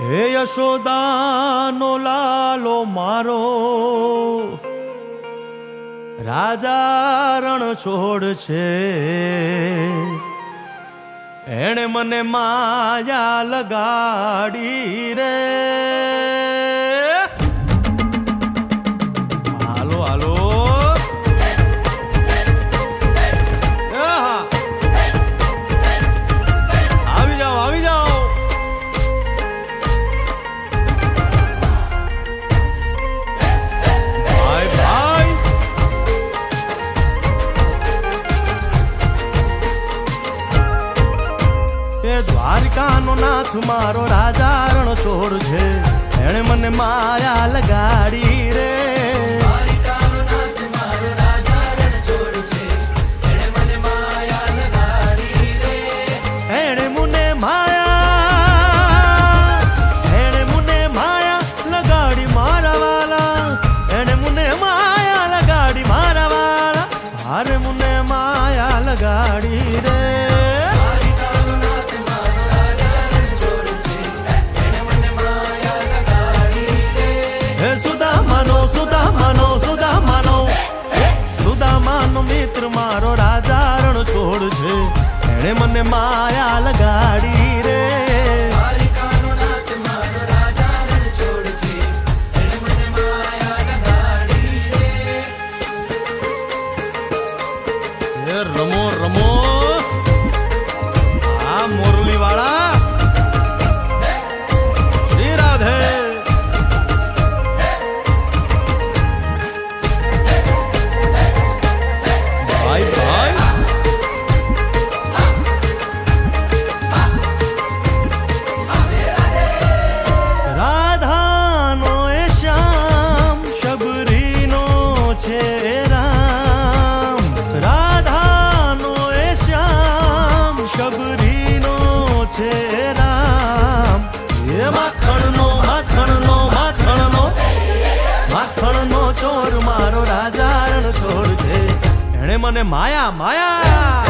હે યશોદાનો લાલો મારો, રાજા રણ છોડ છે. એણે મને માયા લગાડી રે. હાલો હાલો આવી જાઓ આવી જાઓ. ભાઈ ભાઈ એ દ્વારકાનો નાથ મારો રાજા રણ છોડ છે. એણે મને માયા લગાડી રે. દ્વારકાનો નાથ મારો રાજા રણ છોડ છે. એણે મને માયા લગાડી રે. એણે મને માયા લગાડી મારા વાલા. એણે મને માયા લગાડી મારા વાલા. હારે મને માયા લગાડી રે. સુદામાનો મિત્ર મારો રાજા રણ છોડ છે. એણે મને માયા લગાડી રે. દ્વારકાનો નાથ મારો રાજા રણ છોડ છે. એણે મને માયા લગાડી રે. રમો રમો આ મોરલી વાળા. શ્રી રાધે. રાધાનો એ શ્યામ શબરીનો છે રામ. રાધાનો એ શ્યામ શબરીનો છે રામ. એ માખણનો માખણનો માખણનો માખણનો ચોર મારો રાજા રણ છોડ છે. એણે મને માયા માયા